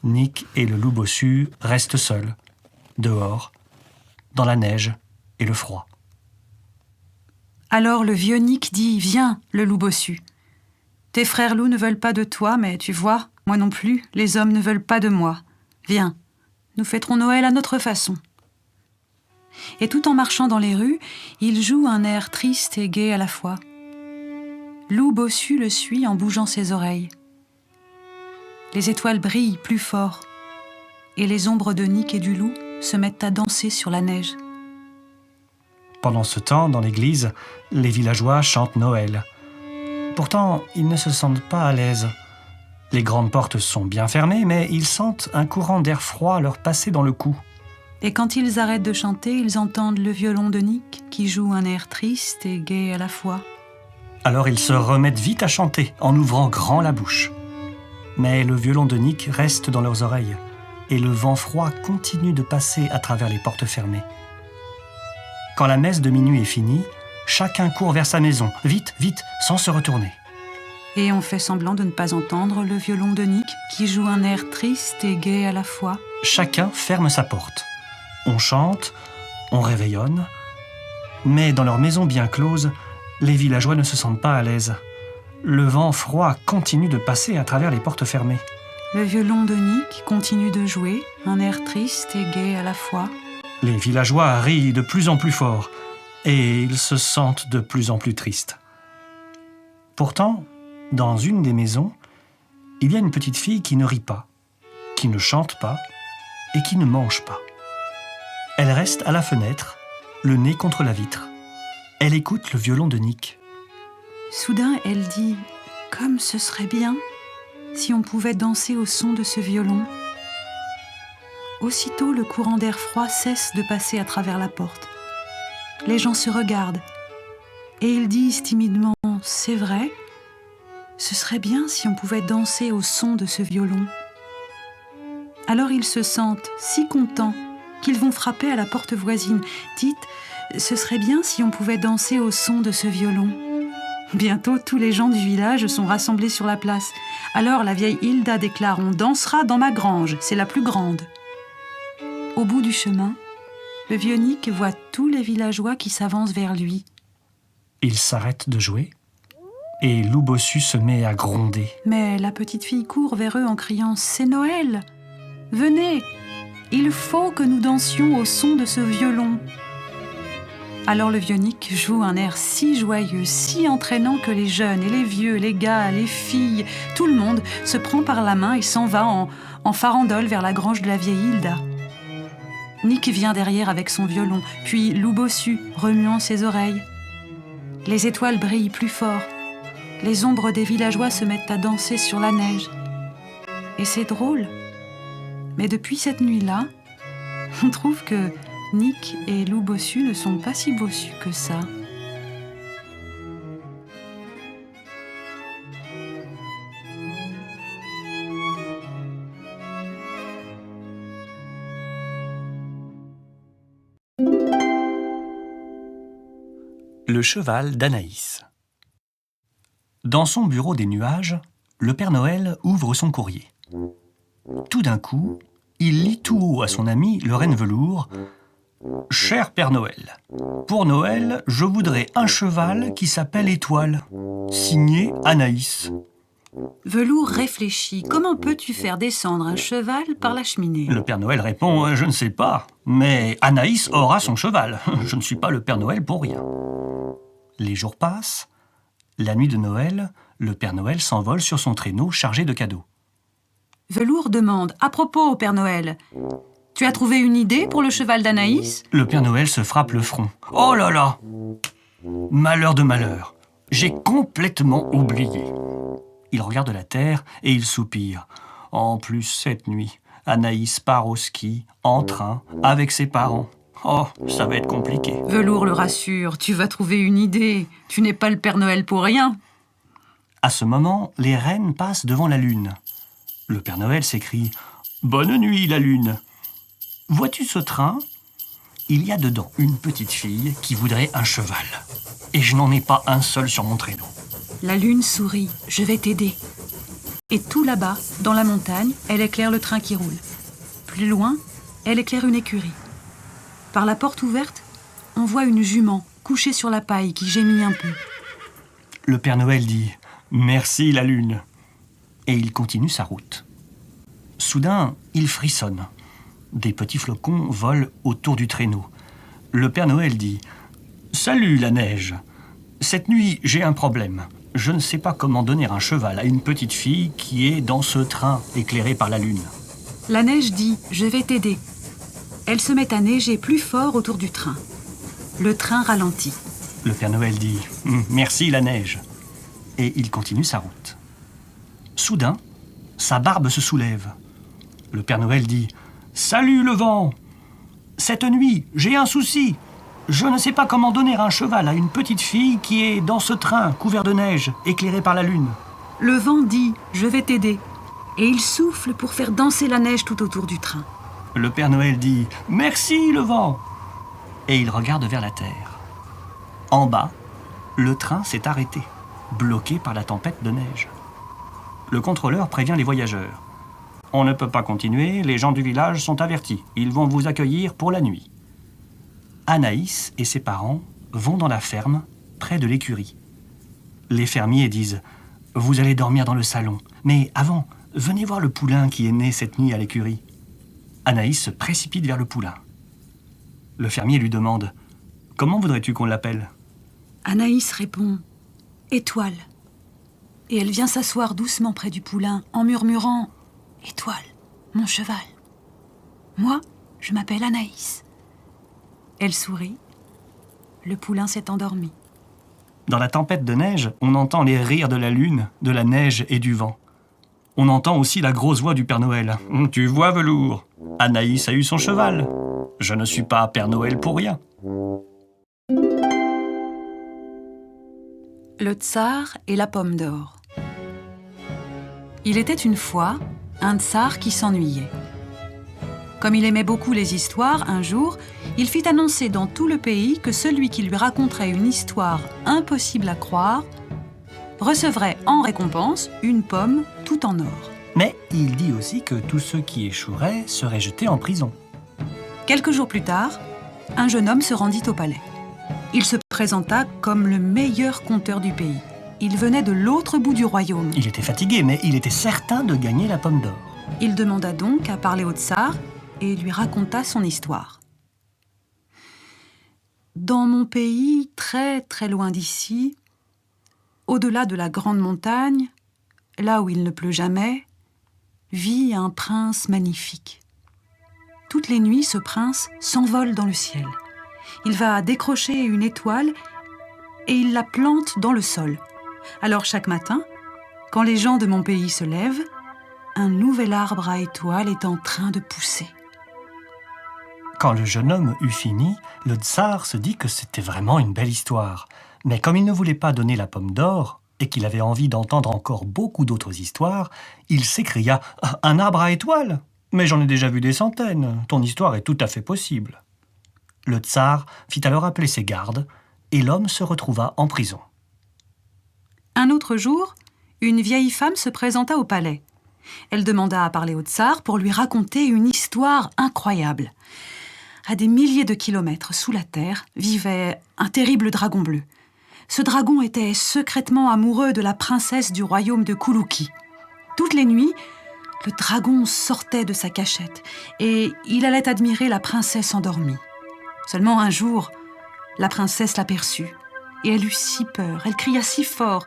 S1: Nick et le loup bossu restent seuls, dehors, dans la neige et le froid.
S2: Alors le vieux Nick dit « Viens, le loup bossu !» Tes frères loups ne veulent pas de toi, mais tu vois, moi non plus, les hommes ne veulent pas de moi. Viens, nous fêterons Noël à notre façon. » Et tout en marchant dans les rues, il joue un air triste et gai à la fois. Loup bossu le suit en bougeant ses oreilles. Les étoiles brillent plus fort, et les ombres de Nick et du loup se mettent à danser sur la neige.
S1: Pendant ce temps, dans l'église, les villageois chantent Noël. Pourtant, ils ne se sentent pas à l'aise. Les grandes portes sont bien fermées, mais ils sentent un courant d'air froid leur passer dans le cou.
S2: Et quand ils arrêtent de chanter, ils entendent le violon de Nick qui joue un air triste et gai à la fois.
S1: Alors ils se remettent vite à chanter, en ouvrant grand la bouche. Mais le violon de Nick reste dans leurs oreilles, et le vent froid continue de passer à travers les portes fermées. Quand la messe de minuit est finie, chacun court vers sa maison, vite, vite, sans se retourner.
S2: Et on fait semblant de ne pas entendre le violon de Nick qui joue un air triste et gai à la fois.
S1: Chacun ferme sa porte. On chante, on réveillonne, mais dans leur maison bien close, les villageois ne se sentent pas à l'aise. Le vent froid continue de passer à travers les portes fermées.
S2: Le violon de Nick continue de jouer, un air triste et gai à la fois.
S1: Les villageois rient de plus en plus fort, et ils se sentent de plus en plus tristes. Pourtant, dans une des maisons, il y a une petite fille qui ne rit pas, qui ne chante pas et qui ne mange pas. Elle reste à la fenêtre, le nez contre la vitre. Elle écoute le violon de Nick.
S2: Soudain, elle dit « Comme ce serait bien si on pouvait danser au son de ce violon. » Aussitôt, le courant d'air froid cesse de passer à travers la porte. Les gens se regardent et ils disent timidement « C'est vrai, ce serait bien si on pouvait danser au son de ce violon. » Alors ils se sentent si contents qu'ils vont frapper à la porte voisine. « Dites, ce serait bien si on pouvait danser au son de ce violon. » Bientôt, tous les gens du village sont rassemblés sur la place. Alors la vieille Hilda déclare « On dansera dans ma grange, c'est la plus grande. » Au bout du chemin, le vieux Nick voit tous les villageois qui s'avancent vers lui.
S1: Il s'arrête de jouer et Loup bossu se met à gronder.
S2: Mais la petite fille court vers eux en criant « C'est Noël! Venez! Il faut que nous dansions au son de ce violon. » Alors le vieux Nick joue un air si joyeux, si entraînant que les jeunes et les vieux, les gars, les filles, tout le monde se prend par la main et s'en va en farandole vers la grange de la vieille Hilda. Nick vient derrière avec son violon, puis Loup bossu, remuant ses oreilles. Les étoiles brillent plus fort. Les ombres des villageois se mettent à danser sur la neige. Et c'est drôle. Mais depuis cette nuit-là, on trouve que Nick et Loup bossu ne sont pas si bossus que ça.
S1: Le cheval d'Anaïs. Dans son bureau des nuages, le Père Noël ouvre son courrier. Tout d'un coup, il lit tout haut à son ami le renne velours « Cher Père Noël, pour Noël, je voudrais un cheval qui s'appelle Étoile, signé Anaïs. »
S2: Velours réfléchit. Comment peux-tu faire descendre un cheval par la cheminée ?
S1: Le Père Noël répond « Je ne sais pas, mais Anaïs aura son cheval. Je ne suis pas le Père Noël pour rien. » Les jours passent. La nuit de Noël, le Père Noël s'envole sur son traîneau chargé de cadeaux.
S2: Velours demande « À propos, Père Noël, tu as trouvé une idée pour le cheval d'Anaïs ?»
S1: Le Père Noël se frappe le front. « Oh là là ! Malheur de malheur, j'ai complètement oublié. » Il regarde la terre et il soupire. En plus, cette nuit, Anaïs part au ski, en train, avec ses parents. Oh, ça va être compliqué.
S2: Velours le rassure. Tu vas trouver une idée. Tu n'es pas le Père Noël pour rien.
S1: À ce moment, les rennes passent devant la lune. Le Père Noël s'écrie « Bonne nuit, la lune !» Vois-tu ce train ? Il y a dedans une petite fille qui voudrait un cheval. Et je n'en ai pas un seul sur mon traîneau.
S2: La lune sourit. Je vais t'aider. Et tout là-bas, dans la montagne, elle éclaire le train qui roule. Plus loin, elle éclaire une écurie. Par la porte ouverte, on voit une jument couchée sur la paille qui gémit un peu.
S1: Le Père Noël dit « Merci la lune. Et il continue sa route. Soudain, il frissonne. Des petits flocons volent autour du traîneau. Le Père Noël dit « Salut la neige. Cette nuit, j'ai un problème. Je ne sais pas comment donner un cheval à une petite fille qui est dans ce train éclairé par la lune. »
S2: La neige dit « Je vais t'aider ». Elle se met à neiger plus fort autour du train. Le train ralentit.
S1: Le Père Noël dit « Merci la neige. » Et il continue sa route. Soudain, sa barbe se soulève. Le Père Noël dit « Salut le vent. Cette nuit, j'ai un souci. Je ne sais pas comment donner un cheval à une petite fille qui est dans ce train couvert de neige, éclairé par la lune. »
S2: Le vent dit « Je vais t'aider ». Et il souffle pour faire danser la neige tout autour du train.
S1: Le Père Noël dit « Merci le vent !» Et il regarde vers la terre. En bas, le train s'est arrêté, bloqué par la tempête de neige. Le contrôleur prévient les voyageurs. « On ne peut pas continuer, les gens du village sont avertis. Ils vont vous accueillir pour la nuit. » Anaïs et ses parents vont dans la ferme, près de l'écurie. Les fermiers disent « Vous allez dormir dans le salon. Mais avant, venez voir le poulain qui est né cette nuit à l'écurie. » Anaïs se précipite vers le poulain. Le fermier lui demande « Comment voudrais-tu qu'on l'appelle ?»
S2: Anaïs répond « Étoile ». Et elle vient s'asseoir doucement près du poulain en murmurant « Étoile, mon cheval. Moi, je m'appelle Anaïs. » Elle sourit. Le poulain s'est endormi.
S1: Dans la tempête de neige, on entend les rires de la lune, de la neige et du vent. On entend aussi la grosse voix du Père Noël. « Tu vois, Velours, Anaïs a eu son cheval. Je ne suis pas Père Noël pour rien. »
S2: Le tsar et la pomme d'or. Il était une fois un tsar qui s'ennuyait. Comme il aimait beaucoup les histoires, un jour, il fit annoncer dans tout le pays que celui qui lui raconterait une histoire impossible à croire recevrait en récompense une pomme tout en or.
S1: Mais il dit aussi que tous ceux qui échoueraient seraient jetés en prison.
S2: Quelques jours plus tard, un jeune homme se rendit au palais. Il se présenta comme le meilleur conteur du pays. Il venait de l'autre bout du royaume.
S1: Il était fatigué, mais il était certain de gagner la pomme d'or.
S2: Il demanda donc à parler au tsar et lui raconta son histoire. Dans mon pays, très très loin d'ici, au-delà de la grande montagne, là où il ne pleut jamais, vit un prince magnifique. Toutes les nuits, ce prince s'envole dans le ciel. Il va décrocher une étoile et il la plante dans le sol. Alors chaque matin, quand les gens de mon pays se lèvent, un nouvel arbre à étoiles est en train de pousser.
S1: Quand le jeune homme eut fini, le tsar se dit que c'était vraiment une belle histoire. Mais comme il ne voulait pas donner la pomme d'or et qu'il avait envie d'entendre encore beaucoup d'autres histoires, il s'écria « Un arbre à étoiles ? Mais j'en ai déjà vu des centaines. Ton histoire est tout à fait possible. » Le tsar fit alors appeler ses gardes et l'homme se retrouva en prison.
S2: Un autre jour, une vieille femme se présenta au palais. Elle demanda à parler au tsar pour lui raconter une histoire incroyable. À des milliers de kilomètres sous la terre vivait un terrible dragon bleu. Ce dragon était secrètement amoureux de la princesse du royaume de Koulouki. Toutes les nuits, le dragon sortait de sa cachette et il allait admirer la princesse endormie. Seulement un jour, la princesse l'aperçut et elle eut si peur, elle cria si fort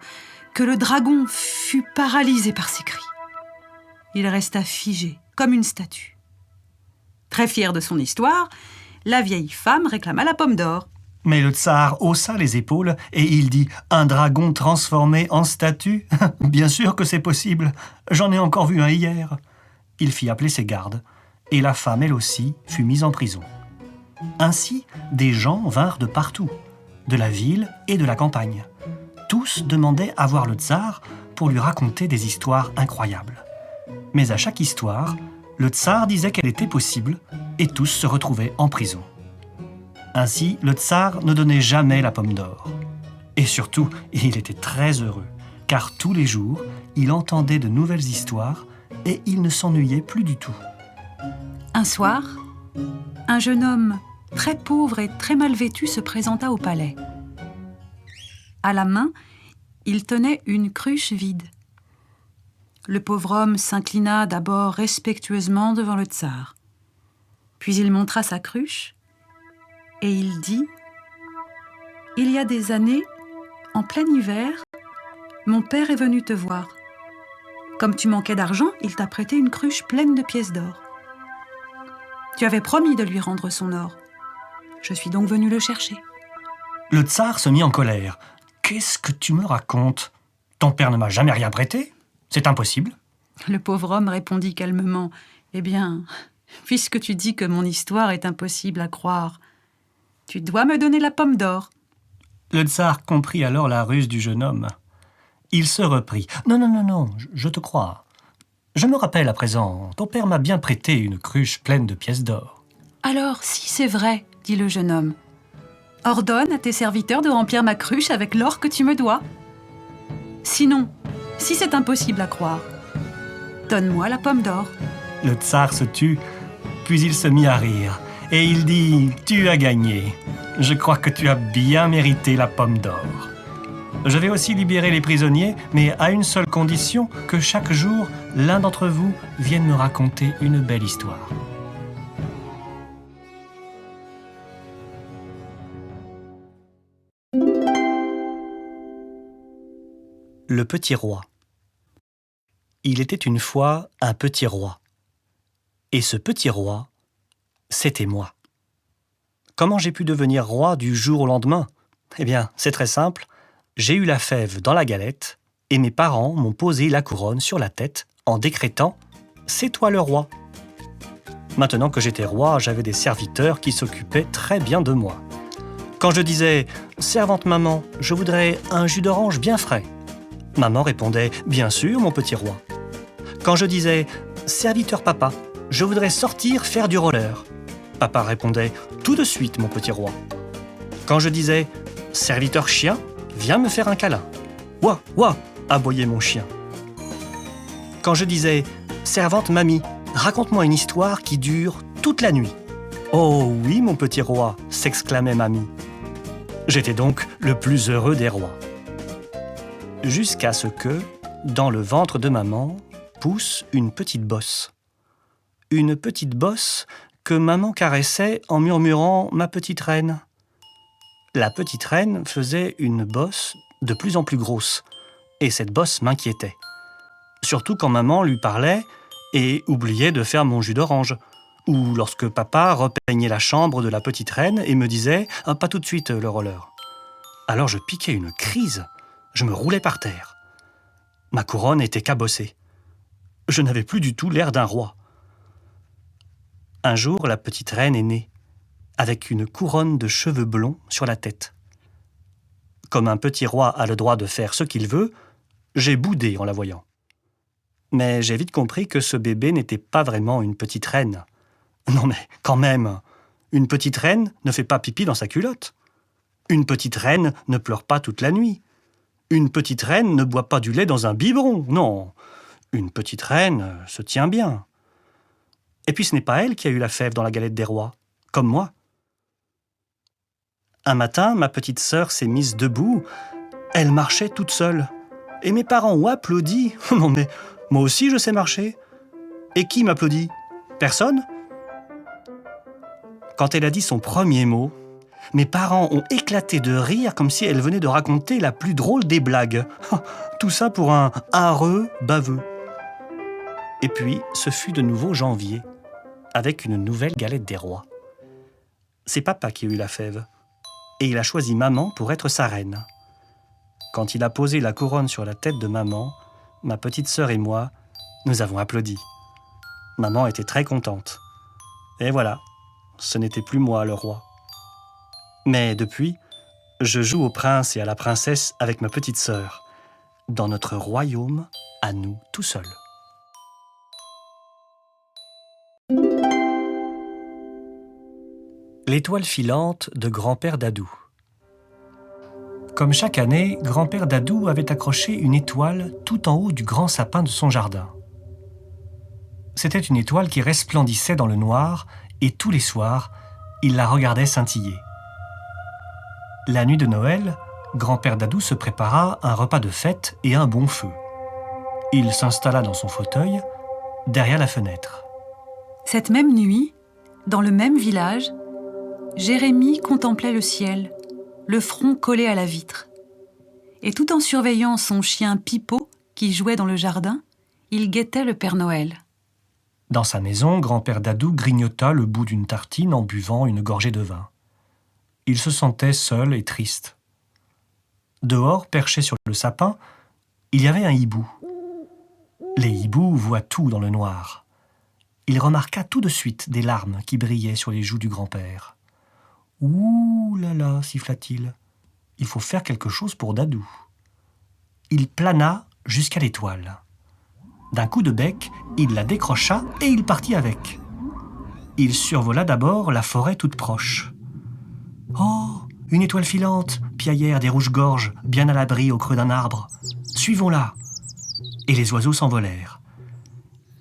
S2: que le dragon fut paralysé par ses cris. Il resta figé, comme une statue. Très fière de son histoire, la vieille femme réclama la pomme d'or.
S1: Mais le tsar haussa les épaules et il dit « Un dragon transformé en statue ? Bien sûr que c'est possible. J'en ai encore vu un hier. » Il fit appeler ses gardes et la femme, elle aussi, fut mise en prison. Ainsi, des gens vinrent de partout, de la ville et de la campagne. Tous demandaient à voir le tsar pour lui raconter des histoires incroyables. Mais à chaque histoire, le tsar disait qu'elle était possible et tous se retrouvaient en prison. Ainsi, le tsar ne donnait jamais la pomme d'or. Et surtout, il était très heureux, car tous les jours, il entendait de nouvelles histoires et il ne s'ennuyait plus du tout.
S2: Un soir, un jeune homme très pauvre et très mal vêtu se présenta au palais. À la main, il tenait une cruche vide. Le pauvre homme s'inclina d'abord respectueusement devant le tsar. Puis il montra sa cruche et il dit « Il y a des années, en plein hiver, mon père est venu te voir. Comme tu manquais d'argent, il t'a prêté une cruche pleine de pièces d'or. Tu avais promis de lui rendre son or. Je suis donc venu le chercher. »
S1: Le tsar se mit en colère. « Qu'est-ce que tu me racontes? Ton père ne m'a jamais rien prêté. C'est impossible. »
S2: Le pauvre homme répondit calmement « Eh bien, puisque tu dis que mon histoire est impossible à croire, tu dois me donner la pomme d'or. »
S1: Le tsar comprit alors la ruse du jeune homme. Il se reprit. « Non, je te crois. Je me rappelle à présent, ton père m'a bien prêté une cruche pleine de pièces d'or. »
S2: « Alors, si c'est vrai, dit le jeune homme, ordonne à tes serviteurs de remplir ma cruche avec l'or que tu me dois. Sinon, si c'est impossible à croire, donne-moi la pomme d'or. »
S1: Le tsar se tut, puis il se mit à rire, et il dit « Tu as gagné. Je crois que tu as bien mérité la pomme d'or. Je vais aussi libérer les prisonniers, mais à une seule condition, que chaque jour, l'un d'entre vous vienne me raconter une belle histoire. » Le petit roi. Il était une fois un petit roi. Et ce petit roi, c'était moi. Comment j'ai pu devenir roi du jour au lendemain? Eh bien, c'est très simple. J'ai eu la fève dans la galette et mes parents m'ont posé la couronne sur la tête en décrétant « C'est toi le roi ». Maintenant que j'étais roi, j'avais des serviteurs qui s'occupaient très bien de moi. Quand je disais « Servante maman, je voudrais un jus d'orange bien frais », maman répondait « Bien sûr, mon petit roi ». Quand je disais « Serviteur papa, je voudrais sortir faire du roller », papa répondait « Tout de suite, mon petit roi ». Quand je disais « Serviteur chien, viens me faire un câlin », « Ouah, ouah » aboyait mon chien. Quand je disais « Servante mamie, raconte-moi une histoire qui dure toute la nuit ». « Oh oui, mon petit roi » s'exclamait mamie. J'étais donc le plus heureux des rois. Jusqu'à ce que, dans le ventre de maman, pousse une petite bosse. Une petite bosse que maman caressait en murmurant « Ma petite reine ». La petite reine faisait une bosse de plus en plus grosse, et cette bosse m'inquiétait. Surtout quand maman lui parlait et oubliait de faire mon jus d'orange, ou lorsque papa repeignait la chambre de la petite reine et me disait « Ah, pas tout de suite, le roller ». Alors je piquais une crise. Je me roulais par terre. Ma couronne était cabossée. Je n'avais plus du tout l'air d'un roi. Un jour, la petite reine est née, avec une couronne de cheveux blonds sur la tête. Comme un petit roi a le droit de faire ce qu'il veut, j'ai boudé en la voyant. Mais j'ai vite compris que ce bébé n'était pas vraiment une petite reine. Non mais, quand même, une petite reine ne fait pas pipi dans sa culotte. Une petite reine ne pleure pas toute la nuit. Une petite reine ne boit pas du lait dans un biberon, non. Une petite reine se tient bien. Et puis ce n'est pas elle qui a eu la fève dans la galette des rois, comme moi. Un matin, ma petite sœur s'est mise debout. Elle marchait toute seule. Et mes parents ont applaudi. Non mais, moi aussi je sais marcher. Et qui m'applaudit? Personne? Quand elle a dit son premier mot, mes parents ont éclaté de rire comme si elle venait de raconter la plus drôle des blagues. Tout ça pour un hareux baveux. Et puis, ce fut de nouveau janvier, avec une nouvelle galette des rois. C'est papa qui a eu la fève, et il a choisi maman pour être sa reine. Quand il a posé la couronne sur la tête de maman, ma petite sœur et moi, nous avons applaudi. Maman était très contente. Et voilà, ce n'était plus moi le roi. Mais depuis, je joue au prince et à la princesse avec ma petite sœur, dans notre royaume, à nous tout seuls. L'étoile filante de grand-père Dadou. Comme chaque année, grand-père Dadou avait accroché une étoile tout en haut du grand sapin de son jardin. C'était une étoile qui resplendissait dans le noir et tous les soirs, il la regardait scintiller. La nuit de Noël, grand-père Dadou se prépara un repas de fête et un bon feu. Il s'installa dans son fauteuil, derrière la fenêtre.
S2: Cette même nuit, dans le même village, Jérémie contemplait le ciel, le front collé à la vitre. Et tout en surveillant son chien Pipo, qui jouait dans le jardin, il guettait le Père Noël.
S1: Dans sa maison, grand-père Dadou grignota le bout d'une tartine en buvant une gorgée de vin. Il se sentait seul et triste. Dehors, perché sur le sapin, il y avait un hibou. Les hiboux voient tout dans le noir. Il remarqua tout de suite des larmes qui brillaient sur les joues du grand-père. « Ouh là là » siffla-t-il. « Il faut faire quelque chose pour Dadou. » Il plana jusqu'à l'étoile. D'un coup de bec, il la décrocha et il partit avec. Il survola d'abord la forêt toute proche. « Oh, une étoile filante !» piaillèrent des rouges-gorges, bien à l'abri au creux d'un arbre. « Suivons-la !» Et les oiseaux s'envolèrent.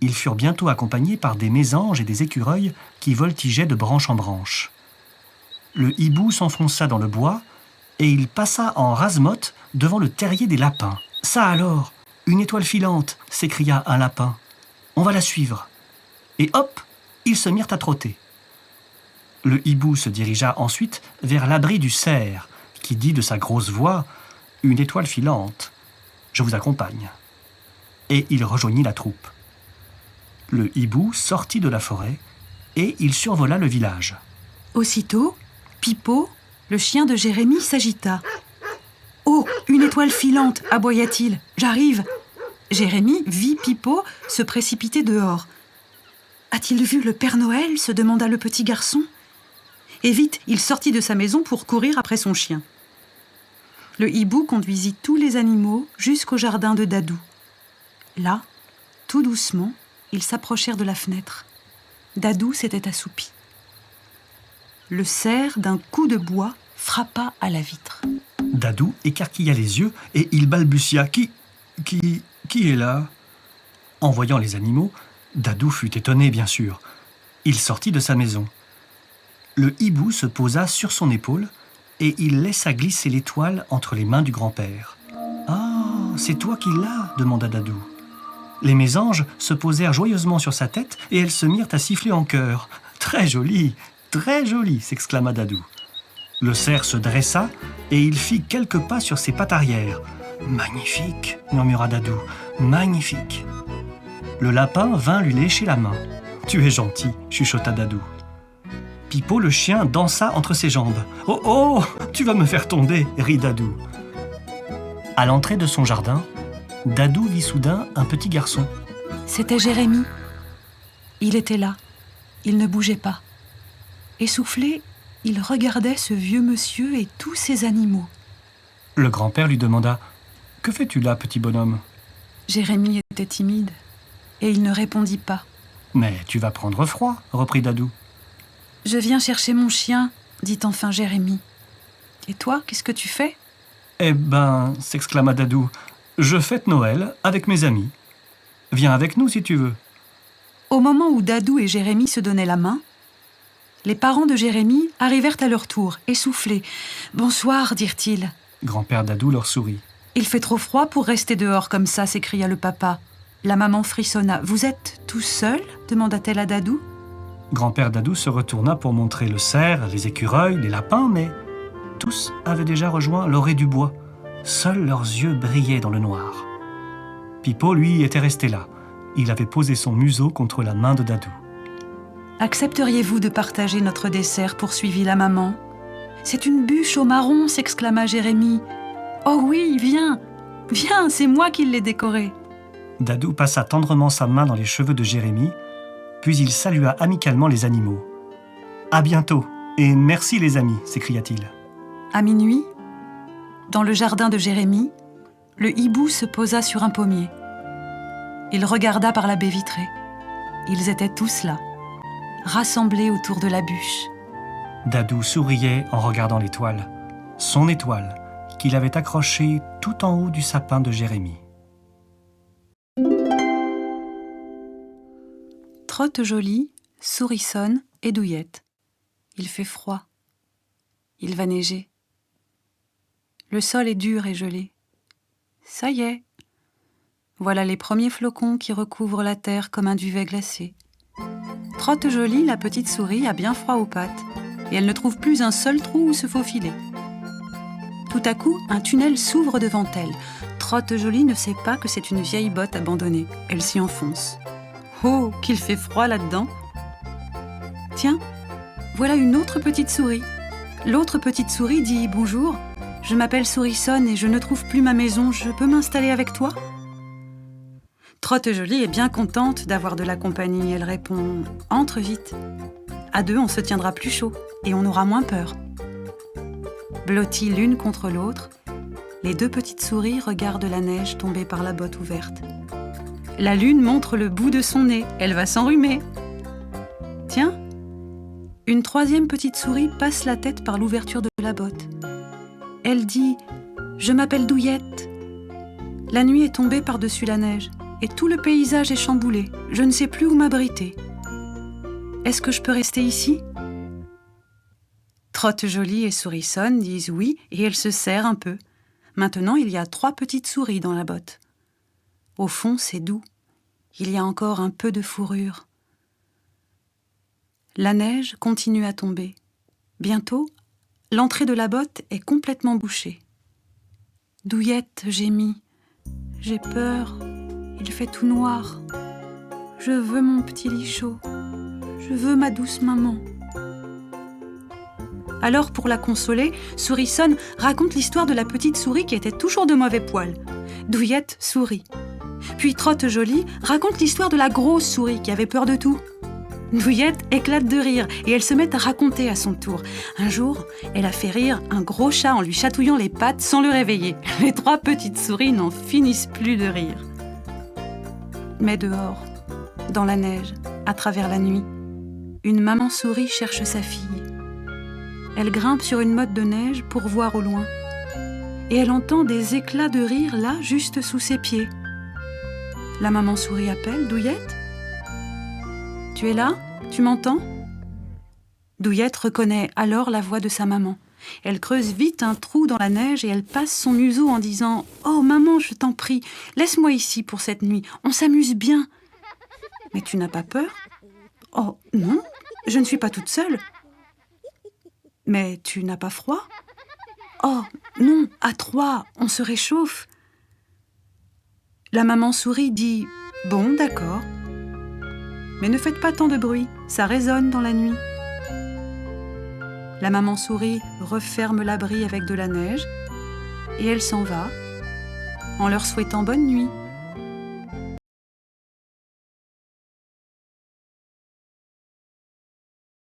S1: Ils furent bientôt accompagnés par des mésanges et des écureuils qui voltigeaient de branche en branche. Le hibou s'enfonça dans le bois et il passa en rase-motte devant le terrier des lapins. « Ça alors, une étoile filante !» s'écria un lapin. « On va la suivre !» Et hop, ils se mirent à trotter. Le hibou se dirigea ensuite vers l'abri du cerf, qui dit de sa grosse voix « Une étoile filante, je vous accompagne !» Et il rejoignit la troupe. Le hibou sortit de la forêt et il survola le village.
S2: Aussitôt, Pipo, le chien de Jérémie, s'agita. « Oh, une étoile filante !» aboya-t-il. « J'arrive !» Jérémie vit Pipo se précipiter dehors. « A-t-il vu le Père Noël ?» se demanda le petit garçon. Et vite, il sortit de sa maison pour courir après son chien. Le hibou conduisit tous les animaux jusqu'au jardin de Dadou. Là, tout doucement, ils s'approchèrent de la fenêtre. Dadou s'était assoupi. Le cerf, d'un coup de bois, frappa à la vitre.
S1: Dadou écarquilla les yeux et il balbutia « Qui est là ?» En voyant les animaux, Dadou fut étonné, bien sûr. Il sortit de sa maison. Le hibou se posa sur son épaule et il laissa glisser l'étoile entre les mains du grand-père. « Ah, c'est toi qui l'as ?» demanda Dadou. Les mésanges se posèrent joyeusement sur sa tête et elles se mirent à siffler en chœur. « Très joli, s'exclama Dadou. Le cerf se dressa et il fit quelques pas sur ses pattes arrière. « Magnifique !» murmura Dadou. « Magnifique !» Le lapin vint lui lécher la main. « Tu es gentil !» chuchota Dadou. Pipo le chien dansa entre ses jambes. « Oh oh, tu vas me faire tomber !» rit Dadou. À l'entrée de son jardin, Dadou vit soudain un petit garçon.
S2: C'était Jérémie. Il était là. Il ne bougeait pas. Essoufflé, il regardait ce vieux monsieur et tous ces animaux.
S1: Le grand-père lui demanda « Que fais-tu là, petit bonhomme ?»
S2: Jérémie était timide et il ne répondit pas.
S1: « Mais tu vas prendre froid, » reprit Dadou.
S2: « Je viens chercher mon chien, » dit enfin Jérémie. « Et toi, qu'est-ce que tu fais ?»«
S1: Eh ben, » s'exclama Dadou, « je fête Noël avec mes amis. Viens avec nous si tu veux. »
S2: Au moment où Dadou et Jérémie se donnaient la main, les parents de Jérémie arrivèrent à leur tour, essoufflés. « Bonsoir, dirent-ils. »
S1: Grand-père Dadou leur sourit.
S2: « Il fait trop froid pour rester dehors comme ça, » s'écria le papa. La maman frissonna. « Vous êtes tout seul ?» demanda-t-elle à Dadou.
S1: Grand-père Dadou se retourna pour montrer le cerf, les écureuils, les lapins, mais tous avaient déjà rejoint l'orée du bois. Seuls leurs yeux brillaient dans le noir. Pipo, lui, était resté là. Il avait posé son museau contre la main de Dadou.
S2: « Accepteriez-vous de partager notre dessert ?» poursuivit la maman. « C'est une bûche au marron !» s'exclama Jérémie. « Oh oui, viens, viens, c'est moi qui l'ai décorée. »
S1: Dadou passa tendrement sa main dans les cheveux de Jérémie, puis il salua amicalement les animaux. « À bientôt, et merci les amis !» s'écria-t-il.
S2: À minuit, dans le jardin de Jérémie, le hibou se posa sur un pommier. Il regarda par la baie vitrée. Ils étaient tous là, rassemblés autour de la bûche.
S1: Dadou souriait en regardant l'étoile, son étoile, qu'il avait accrochée tout en haut du sapin de Jérémie.
S2: Trotte jolie, sourissonne et douillette. Il fait froid. Il va neiger. Le sol est dur et gelé. Ça y est. Voilà les premiers flocons qui recouvrent la terre comme un duvet glacé. Trotte Jolie, la petite souris, a bien froid aux pattes et elle ne trouve plus un seul trou où se faufiler. Tout à coup, un tunnel s'ouvre devant elle. Trotte Jolie ne sait pas que c'est une vieille botte abandonnée. Elle s'y enfonce. Oh, qu'il fait froid là-dedans! Tiens, voilà une autre petite souris. L'autre petite souris dit « Bonjour, je m'appelle Sourissonne et je ne trouve plus ma maison, je peux m'installer avec toi ?» Trotte Jolie est bien contente d'avoir de la compagnie. Elle répond « Entre vite. À deux, on se tiendra plus chaud et on aura moins peur. » Blotties l'une contre l'autre, les deux petites souris regardent la neige tomber par la botte ouverte. La lune montre le bout de son nez, elle va s'enrhumer. Tiens, une troisième petite souris passe la tête par l'ouverture de la botte. Elle dit « Je m'appelle Douillette. La nuit est tombée par-dessus la neige et tout le paysage est chamboulé. Je ne sais plus où m'abriter. Est-ce que je peux rester ici ?» Trotte Jolie et Sourissonne disent oui et elles se serrent un peu. Maintenant, il y a 3 petites souris dans la botte. Au fond, c'est doux. Il y a encore un peu de fourrure. La neige continue à tomber. Bientôt, l'entrée de la botte est complètement bouchée. Douillette gémit. « J'ai peur. Il fait tout noir. Je veux mon petit lit chaud. Je veux ma douce maman. » Alors, pour la consoler, Sourissonne raconte l'histoire de la petite souris qui était toujours de mauvais poil. Douillette sourit. Puis Trotte Jolie raconte l'histoire de la grosse souris qui avait peur de tout. Douillette éclate de rire et elle se met à raconter à son tour. Un jour, elle a fait rire un gros chat en lui chatouillant les pattes sans le réveiller. Les 3 petites souris n'en finissent plus de rire. Mais dehors, dans la neige, à travers la nuit, une maman souris cherche sa fille. Elle grimpe sur une motte de neige pour voir au loin. Et elle entend des éclats de rire là, juste sous ses pieds. La maman souris appelle « Douillette ? Tu es là ? Tu m'entends ?» Douillette reconnaît alors la voix de sa maman. Elle creuse vite un trou dans la neige et elle passe son museau en disant « Oh maman, je t'en prie, laisse-moi ici pour cette nuit, on s'amuse bien. » « Mais tu n'as pas peur ? » ?»« Oh non, je ne suis pas toute seule. » »« Mais tu n'as pas froid ? » ?»« Oh non, à 3, on se réchauffe. » La maman souris dit « Bon, d'accord. Mais ne faites pas tant de bruit, ça résonne dans la nuit. » La maman souris referme l'abri avec de la neige et elle s'en va en leur souhaitant bonne nuit.